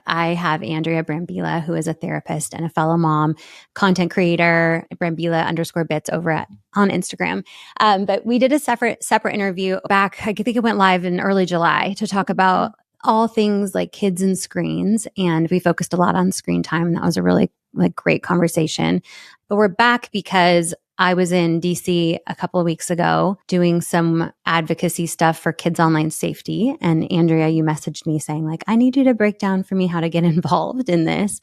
I have Andrea Brambila, who is a therapist and a fellow mom, content creator, Brambila_bits on Instagram. But we did a separate interview back, I think it went live in early July, to talk about all things like kids and screens. And we focused a lot on screen time. That was a really great conversation. But we're back because I was in DC a couple of weeks ago doing some advocacy stuff for kids' online safety. And Andrea, you messaged me saying I need you to break down for me how to get involved in this.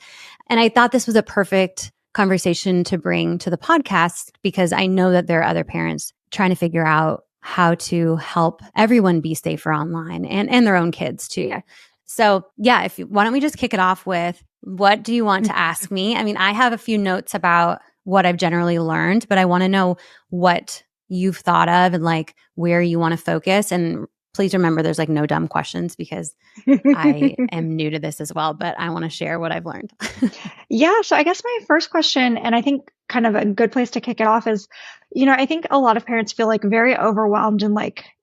And I thought this was a perfect conversation to bring to the podcast because I know that there are other parents trying to figure out how to help everyone be safer online and their own kids too. Yeah. So yeah, why don't we just kick it off with, what do you want to ask me? I mean, I have a few notes about what I've generally learned, but I want to know what you've thought of and where you want to focus. And please remember, there's no dumb questions because I am new to this as well, but I want to share what I've learned. Yeah. So I guess my first question, and I think kind of a good place to kick it off is, I think a lot of parents feel very overwhelmed and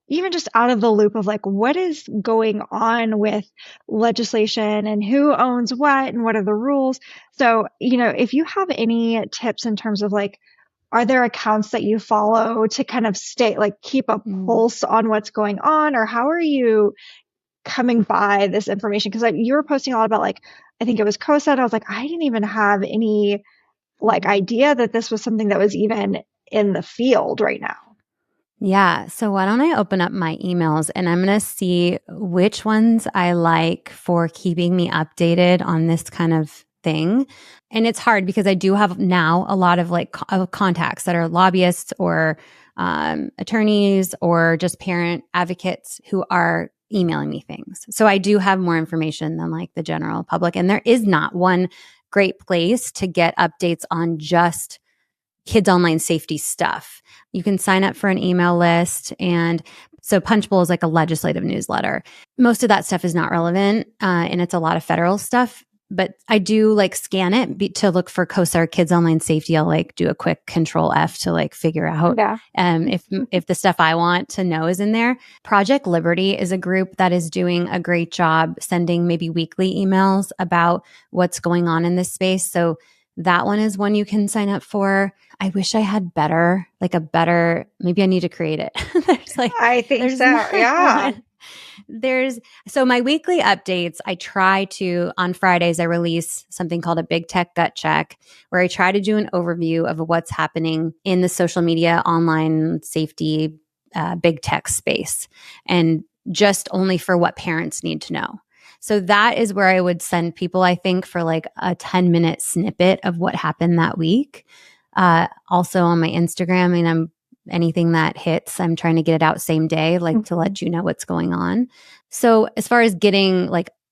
even just out of the loop of what is going on with legislation and who owns what and what are the rules. So, if you have any tips in terms of are there accounts that you follow to kind of stay, keep a pulse on what's going on, or how are you coming by this information? Because you were posting a lot about I think it was COSA, and I was I didn't even have any idea that this was something that was even in the field right now. Yeah. So why don't I open up my emails and I'm going to see which ones I like for keeping me updated on this kind of thing. And it's hard because I do have now a lot of contacts that are lobbyists or attorneys or just parent advocates who are emailing me things. So I do have more information than the general public. And there is not one great place to get updates on just kids online safety stuff. You can sign up for an email list. And so Punchbowl is a legislative newsletter. Most of that stuff is not relevant. And it's a lot of federal stuff. But I do scan it to look for COSA or kids online safety. I'll do a quick control F to figure out if the stuff I want to know is in there. Project Liberty is a group that is doing a great job sending maybe weekly emails about what's going on in this space. So that one is one you can sign up for. I wish I had maybe I need to create it. I think so. Yeah. So my weekly updates, I try to, on Fridays, I release something called a Big Tech Gut Check, where I try to do an overview of what's happening in the social media, online safety, big tech space, and just only for what parents need to know. So that is where I would send people, I think, for a 10-minute snippet of what happened that week. Also on my Instagram, anything that hits, I'm trying to get it out same day, to let you know what's going on. So as far as getting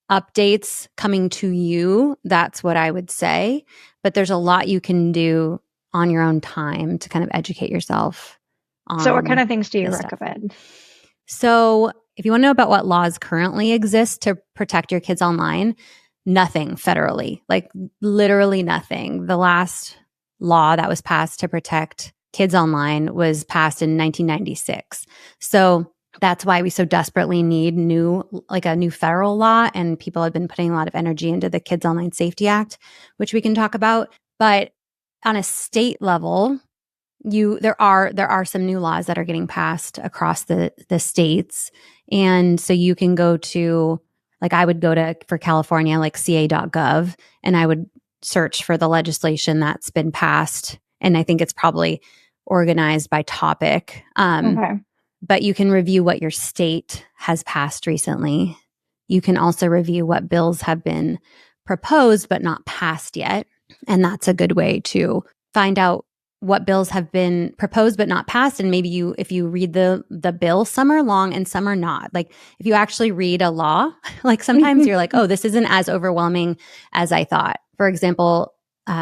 updates coming to you, that's what I would say. But there's a lot you can do on your own time to kind of educate yourself on. So what kind of things do you recommend? So if you want to know about what laws currently exist to protect your kids online, nothing federally, literally nothing. The last law that was passed to protect kids online was passed in 1996. So that's why we so desperately need a new federal law. And people have been putting a lot of energy into the Kids Online Safety Act, which we can talk about. But on a state level, there are some new laws that are getting passed across the states. And so you can go to, I would go to, for California, ca.gov, and I would search for the legislation that's been passed. And I think it's probably organized by topic. But you can review what your state has passed recently. You can also review what bills have been proposed but not passed yet. And that's a good way to find out what bills have been proposed but not passed. And maybe if you read the bill, some are long and some are not. If you actually read a law, sometimes you're oh, this isn't as overwhelming as I thought. For example,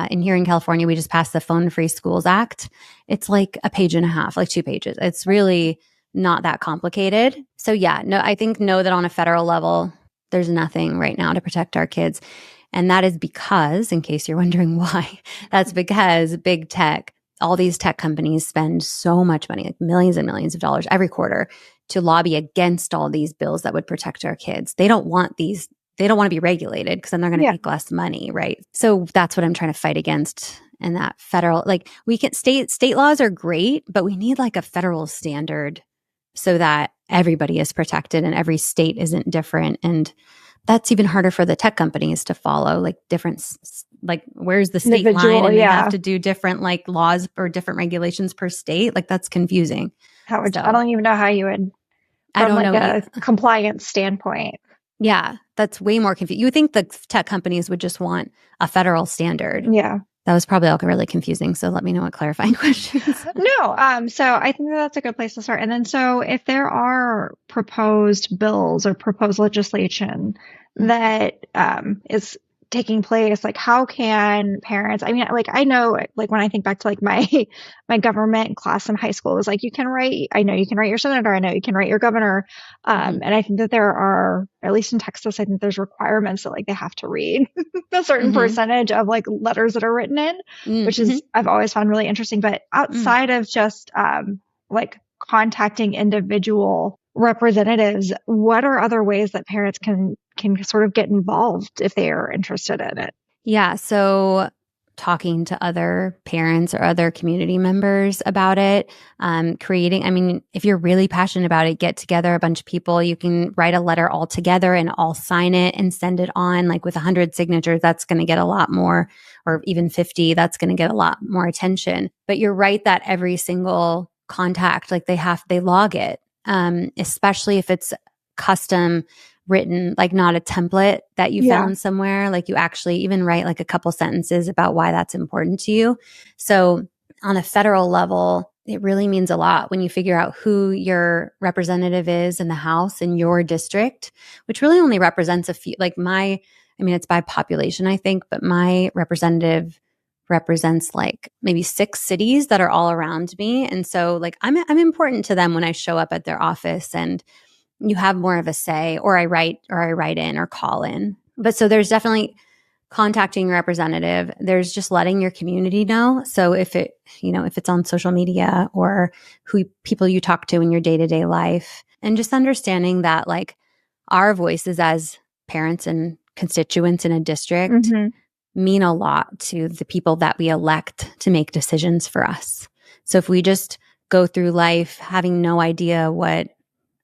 here in California, we just passed the Phone Free Schools Act. It's a page and a half, 2 pages. It's really not that complicated. So yeah, I think know that on a federal level, there's nothing right now to protect our kids. And that is because, in case you're wondering why, that's because big tech, all these tech companies spend so much money, millions and millions of dollars every quarter to lobby against all these bills that would protect our kids. They don't want these they don't want to be regulated because then they're going to Yeah. make less money, right? So that's what I'm trying to fight against. And that federal, like we can state laws are great, but we need like a federal standard so that everybody is protected and every state isn't different. And that's even harder for the tech companies to follow, like different, like where's the state line, Individual, and they have yeah. to do different like laws or different regulations per state. Like that's confusing. I So don't even know how you would, I from don't like know. a compliance standpoint. Yeah, that's way more confusing. You would think the tech companies would just want a federal standard. Yeah. That was probably all really confusing. So let me know what clarifying questions. No, so I think that's a good place to start. And then, so if there are proposed bills or proposed legislation that is taking place, like how can parents, I mean, like I know, like when I think back to like my my government class in high school, it was like you can write, I know you can write your senator, I know you can write your governor. Mhm. And I think that there are, at least in Texas, I think there's requirements that like they have to read a certain Mhm. percentage of like letters that are written in, which Mhm. is I've always found really interesting. But Mhm. outside of just like contacting individual representatives, what are other ways that parents can sort of get involved if they are interested in it? Yeah. So talking to other parents or other community members about it, creating, I mean, if you're really passionate about it, get together a bunch of people. You can write a letter all together and all sign it and send it on. Like with 100 signatures, that's going to get a lot more, or even 50, that's going to get a lot more attention. But you're right that every single contact, like they log it, especially if it's custom written, like not a template that you Yeah. found somewhere. Like you actually even write like a couple sentences about why that's important to you. So on a federal level, it really means a lot when you figure out who your representative is in the House in your district, which really only represents a few, like I mean, it's by population, I think, but my representative represents like maybe 6 cities that are all around me. And so like I'm important to them when I show up at their office, and you have more of a say, or I write in or call in. But so there's definitely contacting your representative. There's just letting your community know. So if if it's on social media or who people you talk to in your day-to-day life, and just understanding that like our voices as parents and constituents in a district Hmm. mean a lot to the people that we elect to make decisions for us. So if we just go through life having no idea what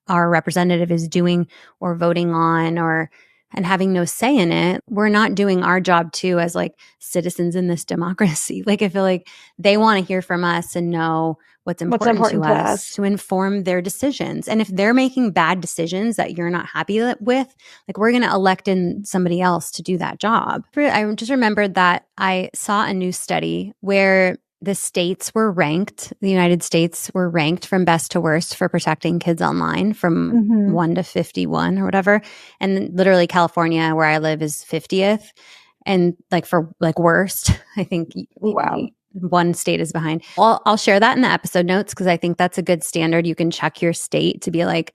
our representative is doing or voting on, or and having no say in it, we're not doing our job too as like citizens in this democracy. Like I feel like they want to hear from us and know what's What's important to important to us us? to inform their decisions. And if they're making bad decisions that you're not happy with, like we're going to elect in somebody else to do that job. I just remembered that I saw a new study where the United States were ranked from best to worst for protecting kids online from Hmm. 1 to 51 or whatever. And literally California, where I live, is 50th. And like for like worst, I think Wow. one state is behind. I'll share that in the episode notes because I think that's a good standard. You can check your state to be like,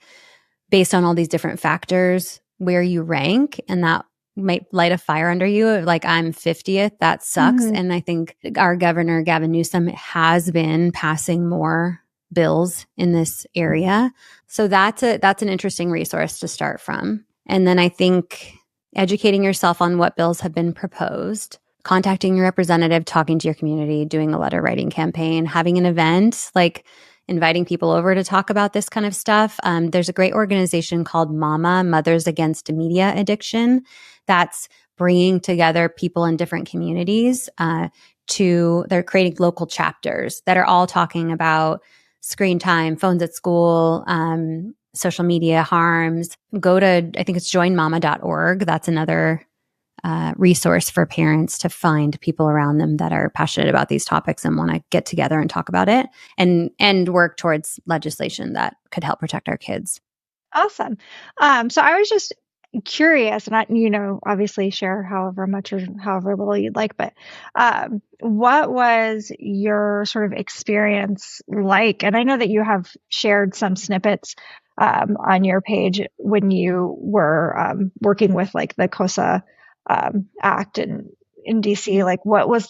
based on all these different factors, where you rank, and that might light a fire under you. Like I'm 50th, that sucks. Hmm. And I think our governor, Gavin Newsom, has been passing more bills in this area. So that's an interesting resource to start from. And then I think educating yourself on what bills have been proposed, contacting your representative, talking to your community, doing a letter writing campaign, having an event, like inviting people over to talk about this kind of stuff. There's a great organization called MAMA, Mothers Against Media Addiction, that's bringing together people in different communities they're creating local chapters that are all talking about screen time, phones at school, social media harms. Go to, I think it's joinmama.org. That's another resource for parents to find people around them that are passionate about these topics and want to get together and talk about it and work towards legislation that could help protect our kids. Awesome. So I was just curious, and obviously share however much or however little you'd like, but what was your sort of experience like? And I know that you have shared some snippets on your page when you were working with like the COSA Act in DC. Like, what was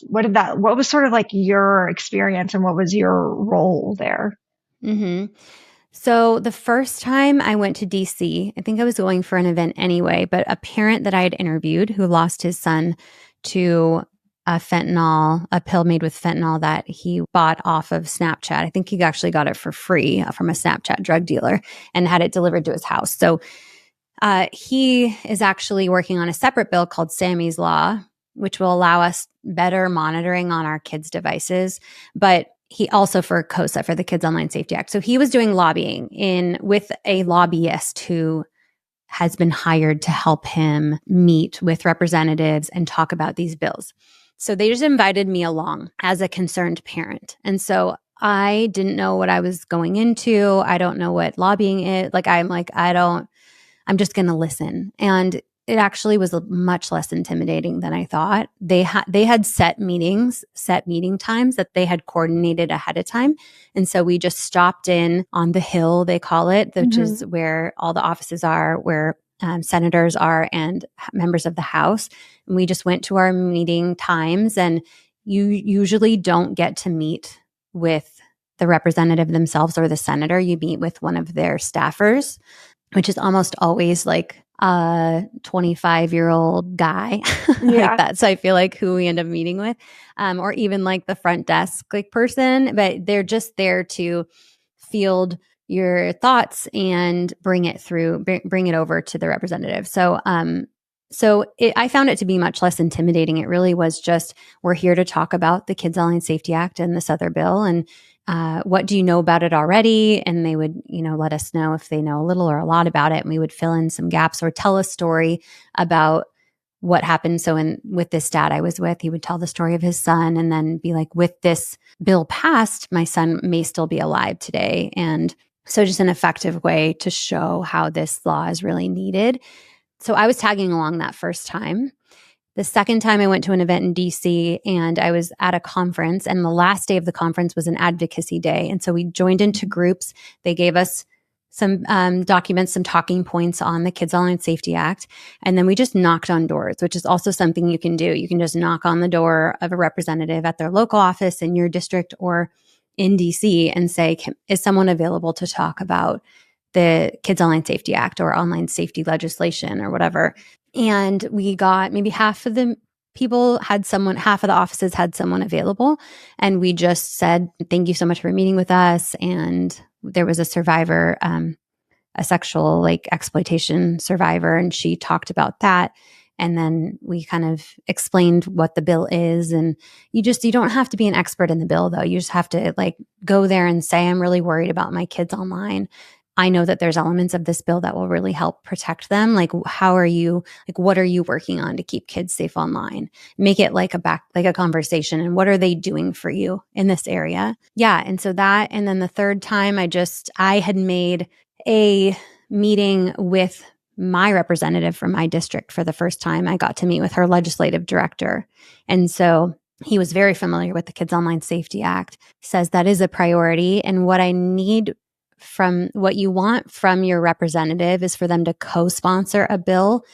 sort of like your experience, and what was your role there? Mm-hmm. So the first time I went to DC, I think I was going for an event anyway, but a parent that I had interviewed who lost his son to a pill made with fentanyl that he bought off of Snapchat. I think he actually got it for free from a Snapchat drug dealer and had it delivered to his house. So he is actually working on a separate bill called Sammy's Law, which will allow us better monitoring on our kids' devices. But he also for COSA, for the Kids Online Safety Act. So he was doing lobbying with a lobbyist who has been hired to help him meet with representatives and talk about these bills. So they just invited me along as a concerned parent. And so I didn't know what I was going into. I don't know what lobbying is. I'm just going to listen. And it actually was much less intimidating than I thought. They had set meeting times that they had coordinated ahead of time. And so we just stopped in on the Hill, they call it, which is where all the offices are, where senators are and members of the House. And we just went to our meeting times, and you usually don't get to meet with the representative themselves or the senator. You meet with one of their staffers, which is almost always like a 25-year-old guy like that. So I feel like who we end up meeting with, or even like the front desk like person, but they're just there to field your thoughts and bring it over to the representative. So, I found it to be much less intimidating. It really was just, we're here to talk about the Kids Online Safety Act and this other bill. And what do you know about it already? And they would, let us know if they know a little or a lot about it. And we would fill in some gaps or tell a story about what happened. So with this dad I was with, he would tell the story of his son and then be like, with this bill passed, my son may still be alive today. And so just an effective way to show how this law is really needed. So I was tagging along that first time. The second time I went to an event in DC and I was at a conference, and the last day of the conference was an advocacy day. And so we joined into groups. They gave us some documents, some talking points on the Kids Online Safety Act. And then we just knocked on doors, which is also something you can do. You can just knock on the door of a representative at their local office in your district or in DC and say, is someone available to talk about the Kids Online Safety Act or online safety legislation or whatever? And we got maybe half of the offices had someone available. And we just said, thank you so much for meeting with us. And there was a survivor, a sexual exploitation survivor, and she talked about that. And then we kind of explained what the bill is. And you don't have to be an expert in the bill, though. You just have to go there and say, I'm really worried about my kids online. I know that there's elements of this bill that will really help protect them. How are you, what are you working on to keep kids safe online? Make it like a conversation. And what are they doing for you in this area? Yeah. And so that, and then the third time I had made a meeting with my representative from my district for the first time. I got to meet with her legislative director. And so he was very familiar with the Kids Online Safety Act, says that is a priority. And what you want from your representative is for them to co-sponsor a bill.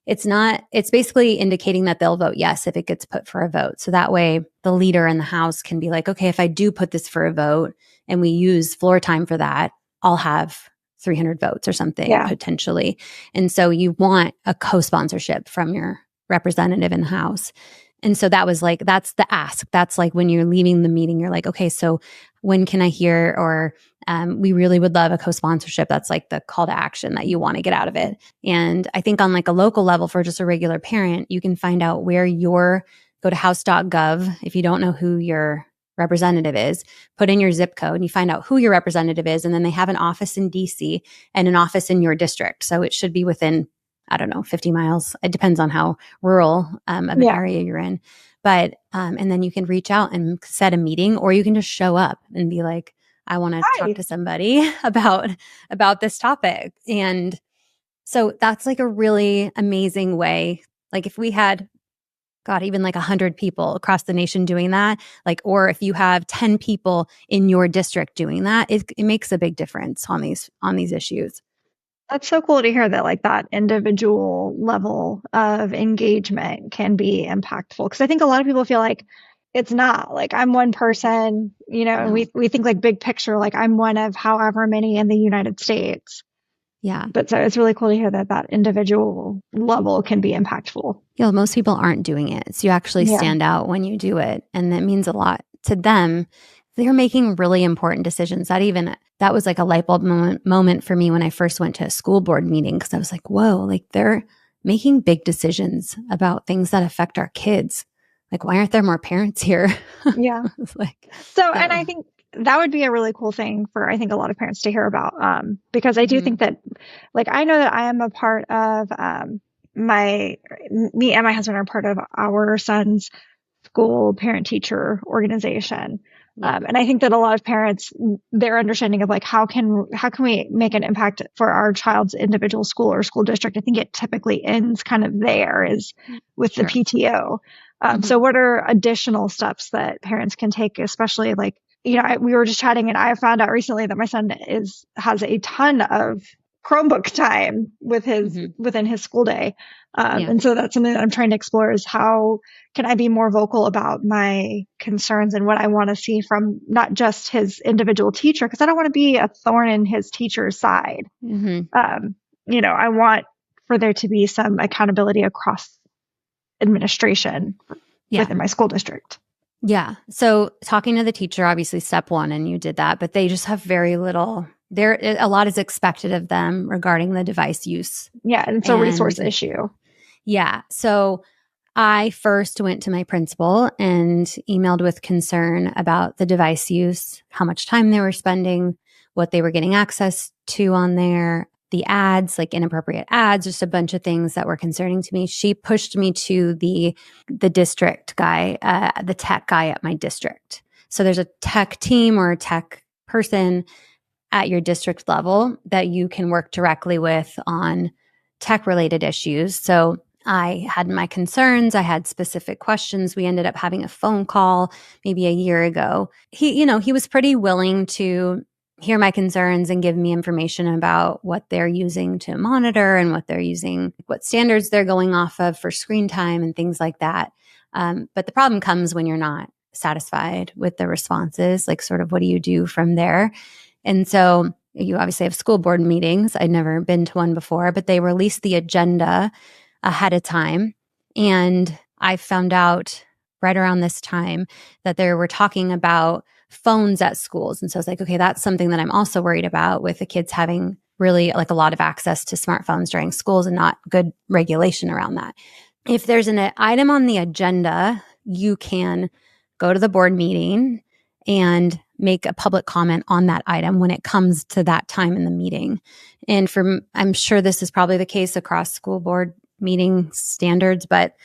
It's basically indicating that they'll vote yes if it gets put for a vote. So that way the leader in the House can be like, okay, if I do put this for a vote and we use floor time for that, I'll have 300 votes or something potentially. And so you want a co-sponsorship from your representative in the House. And so that's the ask. That's when you're leaving the meeting, you're like, okay, so when can I hear, or we really would love a co-sponsorship. That's the call to action that you want to get out of it. And I think on a local level for just a regular parent, you can find out go to house.gov. If you don't know who your representative is, put in your zip code and you find out who your representative is. And then they have an office in DC and an office in your district. So it should be within, 50 miles. It depends on how rural of an area you're in. But, and then you can reach out and set a meeting, or you can just show up and be like, I want to talk to somebody about this topic. And so that's a really amazing way. If we had, God, even 100 people across the nation doing that, or if you have 10 people in your district doing that, it makes a big difference on these issues. That's so cool to hear that that individual level of engagement can be impactful. Because I think a lot of people feel like it's not like I'm one person, and No. we think like big picture, like I'm one of however many in the United States. Yeah. But so it's really cool to hear that that individual level can be impactful. Most people aren't doing it. So you actually Yeah. stand out when you do it. And that means a lot to them. They're making really important decisions. That was like a light bulb moment for me when I first went to a school board meeting, because I was like, whoa, like they're making big decisions about things that affect our kids. Like, why aren't there more parents here? Yeah. Like, So, and I oh, think that would be a really cool thing for, I think, a lot of parents to hear about. Because I do mm-hmm. think that, like, I know that I am a part of, me and my husband are part of our son's school parent teacher organization. Yeah, And I think that a lot of parents, their understanding of like, how can we make an impact for our child's individual school or school district? I think it typically ends kind of there is with the sure. PTO. Mm-hmm. So what are additional steps that parents can take, especially like, we were just chatting and I found out recently that my son has a ton of Chromebook time Mm-hmm. within his school day. Yeah. And so that's something that I'm trying to explore is how can I be more vocal about my concerns and what I want to see from not just his individual teacher, because I don't want to be a thorn in his teacher's side. Mm-hmm. I want for there to be some accountability across administration Yeah. within my school district. Yeah. So talking to the teacher, obviously step one, and you did that, but they just have very little. A lot is expected of them regarding the device use. Yeah, and it's a resource And issue. yeah, so I first went to my principal and emailed with concern about the device use, how much time they were spending, what they were getting access to on there, the ads, like inappropriate ads, just a bunch of things that were concerning to me. She pushed me to the district guy, the tech guy at my district. So there's a tech team or a tech person at your district level that you can work directly with on tech related issues. So I had my concerns. I had specific questions. We ended up having a phone call maybe a year ago. He was pretty willing to hear my concerns and give me information about what they're using to monitor and what they're using, what standards they're going off of for screen time and things like that. But the problem comes when you're not satisfied with the responses, like sort of what do you do from there? And so you obviously have school board meetings. I'd never been to one before, but they released the agenda ahead of time. And I found out right around this time that they were talking about phones at schools. And so I was like, okay, that's something that I'm also worried about with the kids having really like a lot of access to smartphones during schools and not good regulation around that. If there's an item on the agenda, you can go to the board meeting and make a public comment on that item when it comes to that time in the meeting. And I'm sure this is probably the case across school board meeting standards, but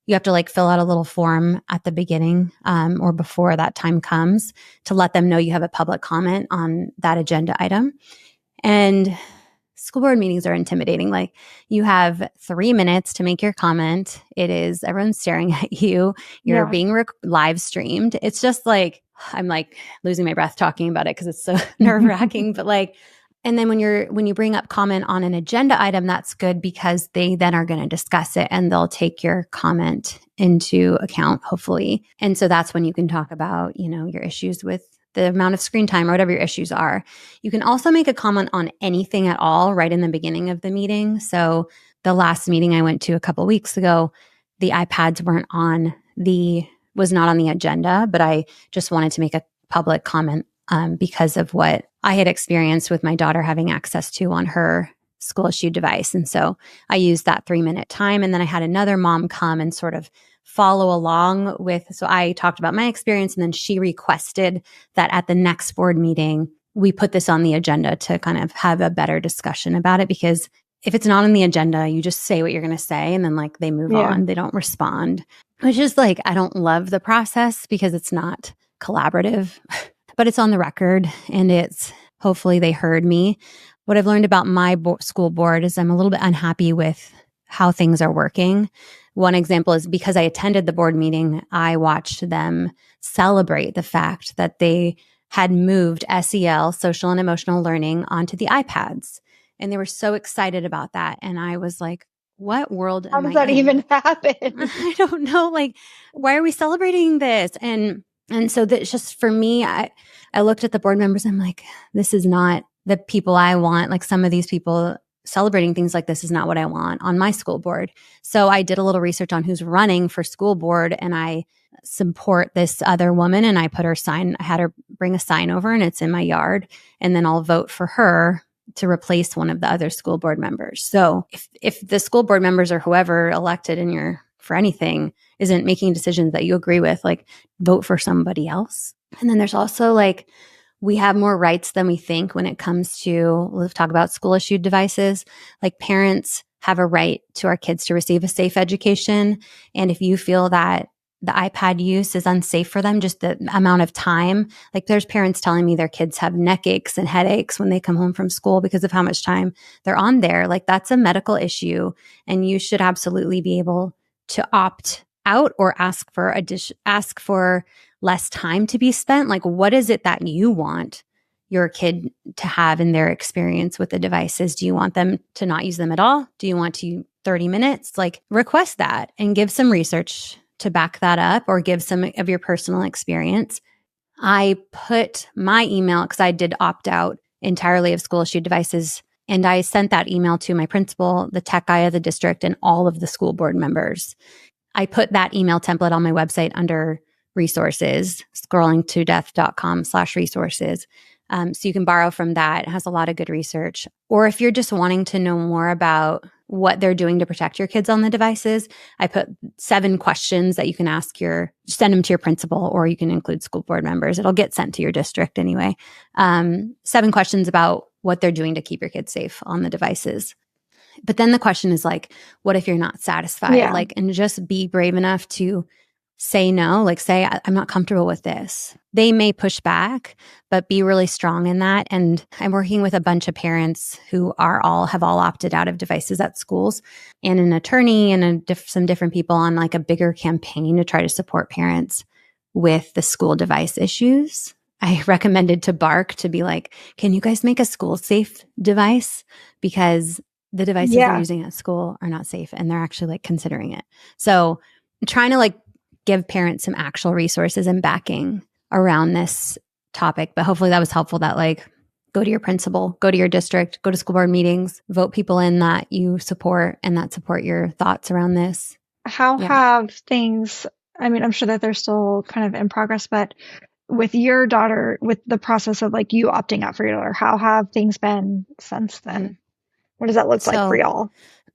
you have to like fill out a little form at the beginning or before that time comes to let them know you have a public comment on that agenda item. And school board meetings are intimidating. Like you have 3 minutes to make your comment. Everyone's staring at you. You're Yeah. being live streamed. It's just like, I'm like losing my breath talking about it because it's so nerve wracking. But like, and then when you bring up comment on an agenda item, that's good because they then are going to discuss it and they'll take your comment into account, hopefully. And so that's when you can talk about, your issues with the amount of screen time or whatever your issues are. You can also make a comment on anything at all right in the beginning of the meeting. So the last meeting I went to a couple of weeks ago, the iPads was not on the agenda, but I just wanted to make a public comment because of what I had experienced with my daughter having access to on her school issued device. And so I used that 3-minute time. And then I had another mom come and sort of follow along so I talked about my experience, and then she requested that at the next board meeting, we put this on the agenda to kind of have a better discussion about it. Because if it's not on the agenda, you just say what you're going to say and then like they move Yeah. on, they don't respond, which is like, I don't love the process because it's not collaborative, but it's on the record and hopefully they heard me. What I've learned about my school board is I'm a little bit unhappy with how things are working. One example is because I attended the board meeting, I watched them celebrate the fact that they had moved SEL, social and emotional learning, onto the iPads. And they were so excited about that. And I was like, what world How am does I that in? even happen? I don't know. Like, why are we celebrating this? And so that's just for me, I looked at the board members. I'm like, this is not the people I want. Like some of these people celebrating things like this is not what I want on my school board. So I did a little research on who's running for school board, and I support this other woman, and I put her sign, I had her bring a sign over, and it's in my yard, and then I'll vote for her to replace one of the other school board members. So if the school board members or whoever elected in your for anything isn't making decisions that you agree with, like vote for somebody else. And then there's also like we have more rights than we think when it comes to, let's talk about school issued devices. Like parents have a right to our kids to receive a safe education. And if you feel that the iPad use is unsafe for them, just the amount of time, like there's parents telling me their kids have neck aches and headaches when they come home from school because of how much time they're on there. Like that's a medical issue, and you should absolutely be able to opt out or ask for less time to be spent. Like, what is it that you want your kid to have in their experience with the devices? Do you want them to not use them at all? Do you want to 30 minutes? Like, request that and give some research to back that up, or give some of your personal experience. I put my email, because I did opt out entirely of school issued devices, and I sent that email to my principal, the tech guy of the district, and all of the school board members. I put that email template on my website under resources, scrollingtodeath.com/resources. So you can borrow from that. It has a lot of good research. Or if you're just wanting to know more about what they're doing to protect your kids on the devices, I put 7 questions that you can send them to your principal, or you can include school board members. It'll get sent to your district anyway. 7 questions about what they're doing to keep your kids safe on the devices. But then the question is like, what if you're not satisfied? Yeah. Like, and just be brave enough to say no, like say, I'm not comfortable with this. They may push back, but be really strong in that. And I'm working with a bunch of parents who have all opted out of devices at schools, and an attorney and some different people on like a bigger campaign to try to support parents with the school device issues. I recommended to Bark to be like, can you guys make a school safe device? Because the devices they're using at school are not safe, and they're actually like considering it. So I'm trying to like give parents some actual resources and backing around this topic. But hopefully that was helpful, that like go to your principal, go to your district, go to school board meetings, vote people in that you support and that support your thoughts around this. How have things, I mean, I'm sure that they're still kind of in progress, but with your daughter, with the process of like you opting out for your daughter, how have things been since then? What does that look like for y'all?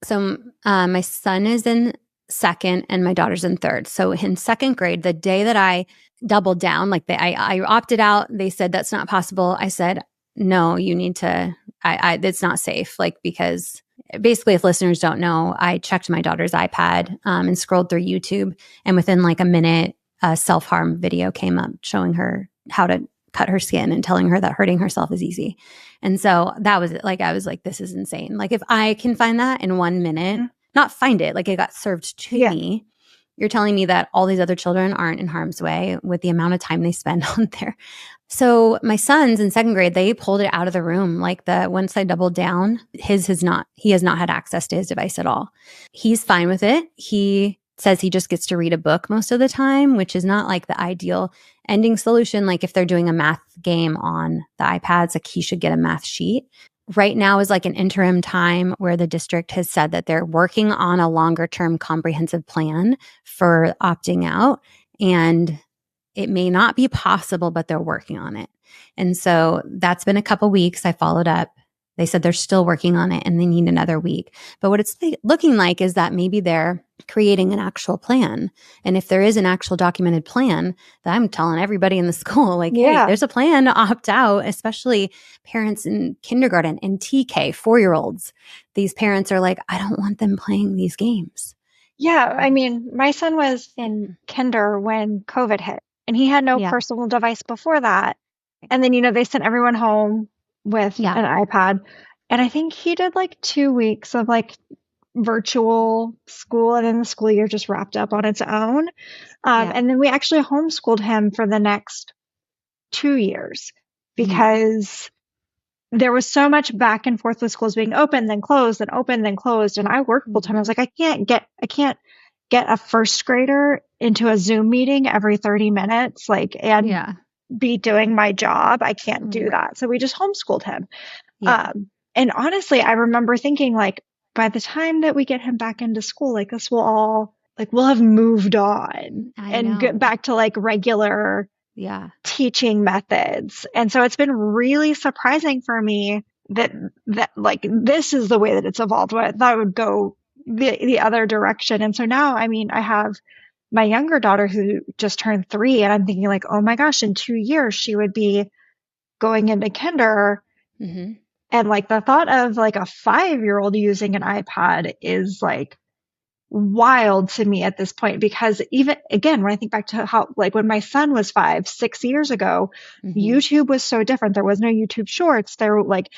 So my son is in second and my daughter's in third. So in second grade, the day that I doubled down, like I opted out, they said that's not possible. I said, no, you need to, it's not safe. Like, because basically, if listeners don't know, I checked my daughter's iPad and scrolled through YouTube, and within like a minute, a self-harm video came up showing her how to cut her skin and telling her that hurting herself is easy. And so that was it. Like, I was like, this is insane. Like, if I can find that in 1 minute, not find it, like it got served to me. You're telling me that all these other children aren't in harm's way with the amount of time they spend on there. So my son's in second grade, they pulled it out of the room. Like once I doubled down, he has not had access to his device at all. He's fine with it. He says he just gets to read a book most of the time, which is not like the ideal ending solution. Like if they're doing a math game on the iPads, like he should get a math sheet. Right now is like an interim time where the district has said that they're working on a longer term comprehensive plan for opting out. And it may not be possible, but they're working on it. And so that's been a couple weeks. I followed up. They said they're still working on it and they need another week. But what it's looking like is that maybe they're creating an actual plan. And if there is an actual documented plan, that I'm telling everybody in the school, like, hey, there's a plan to opt out, especially parents in kindergarten and TK, 4-year-olds. These parents are like, I don't want them playing these games. Yeah. I mean, my son was in kinder when COVID hit, and he had no personal device before that. And then, they sent everyone home with an iPad. And I think he did like 2 weeks of like virtual school, and then the school year just wrapped up on its own. And then we actually homeschooled him for the next 2 years because there was so much back and forth with schools being open, then closed, then open, then closed. And I worked full time. I was like, I can't get a first grader into a Zoom meeting every 30 minutes, like, and Yeah. be doing my job. I can't do Right. that. So we just homeschooled him. Yeah. And honestly, I remember thinking like, by the time that we get him back into school, like this will all, like, we'll have moved on I and get know. back to like regular Yeah. teaching methods. And so it's been really surprising for me that like this is the way that it's evolved. I thought it would go the other direction. And so now, I mean, I have my younger daughter who just turned 3, and I'm thinking like, oh my gosh, in 2 years she would be going into kinder. Hmm. And like the thought of like a 5-year-old using an iPad is like wild to me at this point, because even again, when I think back to how, like when my son was 5, 6 years ago, Hmm. YouTube was so different. There was no YouTube shorts. There were like,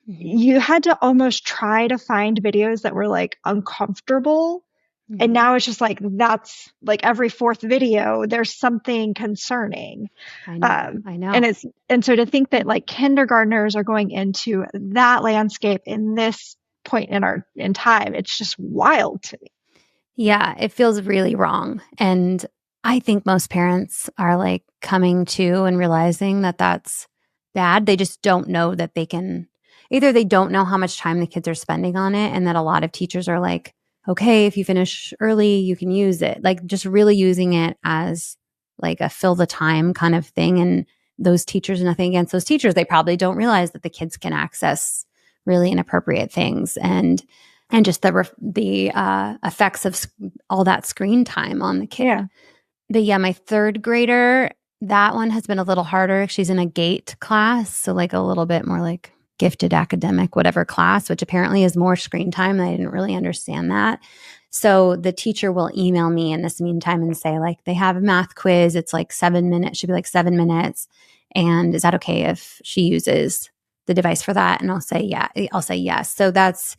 Hmm. you had to almost try to find videos that were like uncomfortable. And Hmm. now it's just like, that's like every fourth video, there's something concerning. I know. I And know. it's, and so to think that like kindergartners are going into that landscape in this point in time, it's just wild to me. Yeah, it feels really wrong. And I think most parents are like coming to and realizing that that's bad. They just don't know that they can, either they don't know how much time the kids are spending on it, and that a lot of teachers are like, okay, if you finish early, you can use it. Like just really using it as like a fill the time kind of thing. And those teachers, nothing against those teachers, they probably don't realize that the kids can access really inappropriate things. And just the effects of all that screen time on the kid. Yeah. But yeah, my third grader, that one has been a little harder. She's in a GATE class, so like a little bit more like gifted academic, whatever class, which apparently is more screen time. I didn't really understand that. So the teacher will email me in this meantime and say, like, they have a math quiz. It's like 7 minutes, should be like 7 minutes. And is that okay if she uses the device for that? And I'll say, yeah, I'll say yes. So that's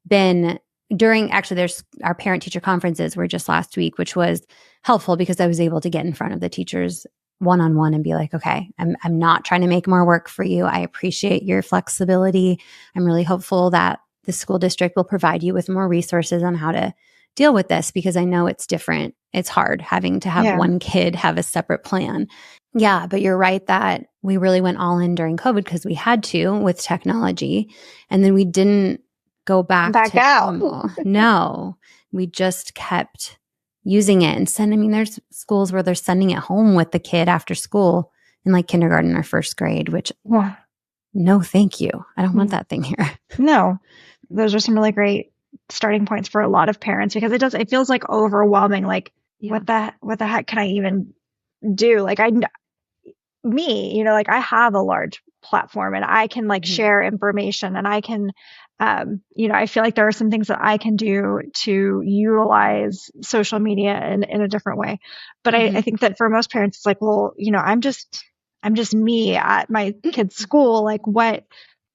been during, actually, there's our parent teacher conferences were just last week, which was helpful because I was able to get in front of the teachers one on one and be like, okay, I'm not trying to make more work for you. I appreciate your flexibility. I'm really hopeful that the school district will provide you with more resources on how to deal with this, because I know it's different. It's hard having to have Yeah. one kid have a separate plan. Yeah, but you're right that we really went all in during COVID because we had to with technology. And then we didn't go back Back to out. normal. No, we just kept using it and I mean, there's schools where they're sending it home with the kid after school in like kindergarten or first grade, which Yeah. no, thank you. I don't want that thing here. No, those are some really great starting points for a lot of parents, because it feels like overwhelming. Like, Yeah. what the heck can I even do? Like, like I have a large platform and I can like Mhm. share information, and I can, I feel like there are some things that I can do to utilize social media in a different way. But I Mhm. think that for most parents, it's like, well, I'm just me at my kid's school. Like, what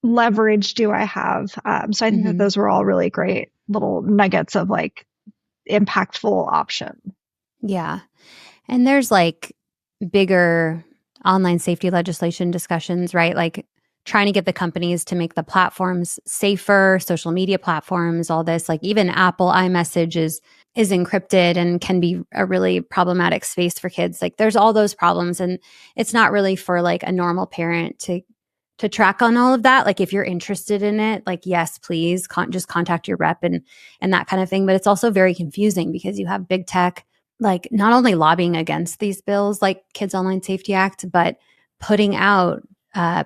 leverage do I have? So I think that Mhm. those were all really great little nuggets of like impactful options. Yeah. And there's like bigger online safety legislation discussions, right? Like trying to get the companies to make the platforms safer, social media platforms, all this. Like even Apple iMessage is encrypted and can be a really problematic space for kids. Like there's all those problems, and it's not really for like a normal parent to track on all of that. Like if you're interested in it, like yes, please just contact your rep and that kind of thing. But it's also very confusing because you have big tech like not only lobbying against these bills like Kids Online Safety Act, but putting out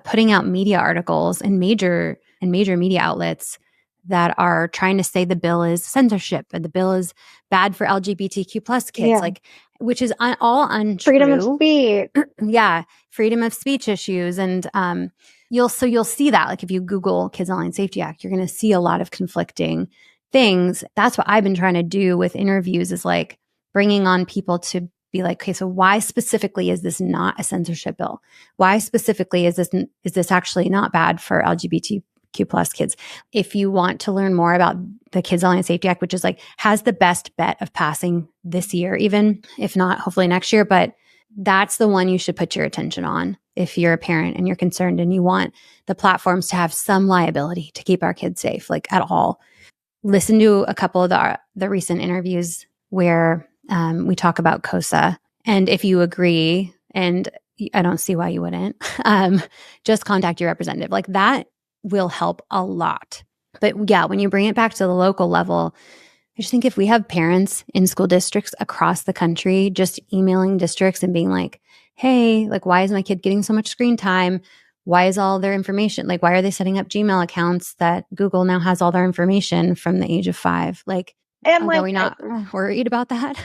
putting out media articles in major media outlets that are trying to say the bill is censorship and the bill is bad for LGBTQ plus kids, Yeah. like which is all Freedom of untrue. speech. Yeah, freedom of speech issues, and you'll see that like if you Google Kids Online Safety Act, you're going to see a lot of conflicting things. That's what I've been trying to do with interviews is like bringing on people to be like, okay, so why specifically is this not a censorship bill? Why specifically is this actually not bad for LGBTQ plus kids? If you want to learn more about the Kids Online Safety Act, which is like has the best bet of passing this year, even if not hopefully next year, but that's the one you should put your attention on if you're a parent and you're concerned and you want the platforms to have some liability to keep our kids safe, like at all. Listen to a couple of the recent interviews where we talk about COSA. And if you agree, and I don't see why you wouldn't, just contact your representative. Like that will help a lot. But yeah, when you bring it back to the local level, I just think if we have parents in school districts across the country just emailing districts and being like, hey, like, why is my kid getting so much screen time? Why is all their information, like, why are they setting up Gmail accounts that Google now has all their information from the age of 5? Like, And are we not worried about that?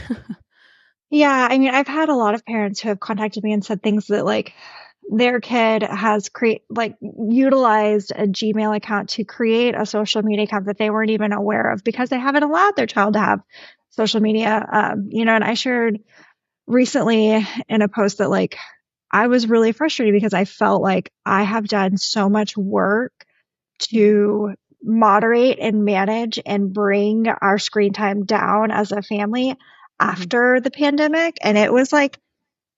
yeah, I mean, I've had a lot of parents who have contacted me and said things that like their kid has utilized a Gmail account to create a social media account that they weren't even aware of because they haven't allowed their child to have social media. And I shared recently in a post that like I was really frustrated because I felt like I have done so much work to moderate and manage and bring our screen time down as a family after the pandemic. And it was like,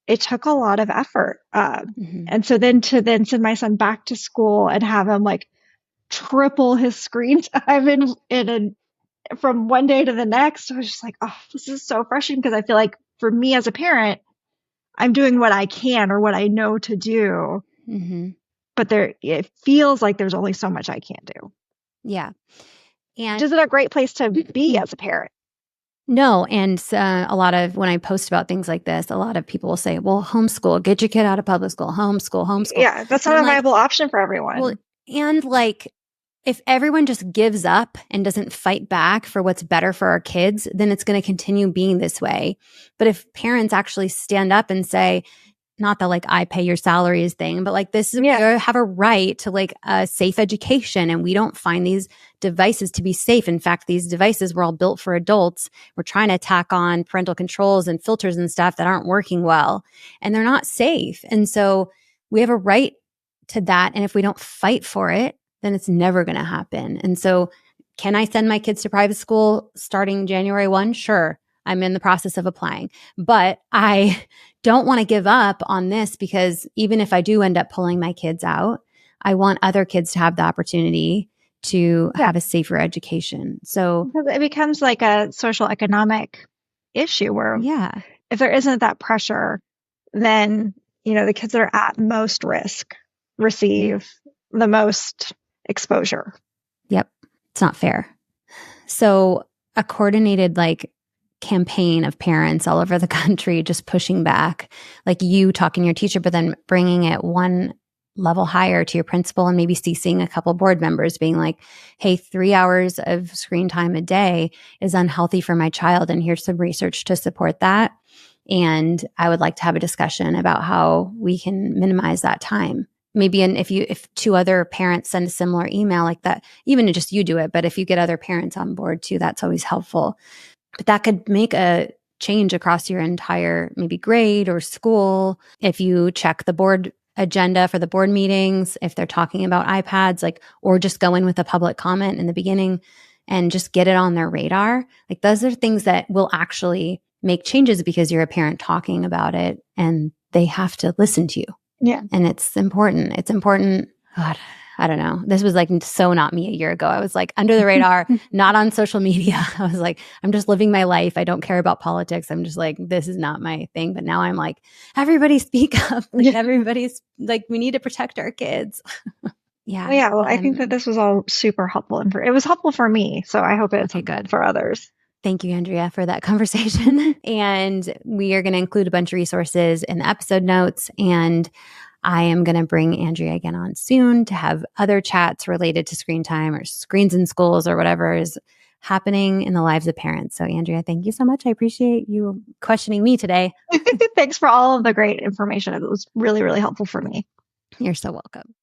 it took a lot of effort. And so then to then send my son back to school and have him like triple his screen time from one day to the next, I was just like, oh, this is so frustrating because I feel like for me as a parent, I'm doing what I can or what I know to do. But it feels like there's only so much I can do. Yeah. And which isn't a great place to be as a parent. No. And a lot of, when I post about things like this, a lot of people will say, well, homeschool, get your kid out of public school, homeschool. Yeah, that's not a viable option for everyone. Well, and like, if everyone just gives up and doesn't fight back for what's better for our kids, then it's going to continue being this way. But if parents actually stand up and say, not that like I pay your salaries thing, but like this is, you have a right to like a safe education, and we don't find these devices to be safe. In fact, these devices were all built for adults. We're trying to tack on parental controls and filters and stuff that aren't working well, and they're not safe. And so we have a right to that. And if we don't fight for it, then it's never going to happen. And so can I send my kids to private school starting January 1? Sure. I'm in the process of applying, but I don't want to give up on this, because even if I do end up pulling my kids out, I want other kids to have the opportunity to have a safer education. So because it becomes like a social economic issue where if there isn't that pressure, then, the kids that are at most risk receive the most exposure. Yep. It's not fair. So a coordinated campaign of parents all over the country just pushing back, like you talking to your teacher, but then bringing it one level higher to your principal, and maybe CCing a couple board members being like, hey, 3 hours of screen time a day is unhealthy for my child, and here's some research to support that. And I would like to have a discussion about how we can minimize that time. Maybe if 2 other parents send a similar email like that, even just you do it, but if you get other parents on board too, that's always helpful. But that could make a change across your entire maybe grade or school. If you check the board agenda for the board meetings, if they're talking about iPads, or just go in with a public comment in the beginning and just get it on their radar. Those are things that will actually make changes because you're a parent talking about it, and they have to listen to you. Yeah. And it's important. It's important. God, I don't know. This was so not me a year ago. I was under the radar, not on social media. I was I'm just living my life. I don't care about politics. I'm just this is not my thing. But now I'm everybody speak up. Everybody's we need to protect our kids. Yeah. Yeah. Well, I think that this was all super helpful. And it was helpful for me. So I hope it's good for others. Thank you, Andrea, for that conversation. And we are going to include a bunch of resources in the episode notes. And I am going to bring Andrea again on soon to have other chats related to screen time or screens in schools or whatever is happening in the lives of parents. So, Andrea, thank you so much. I appreciate you questioning me today. Thanks for all of the great information. It was really, really helpful for me. You're so welcome.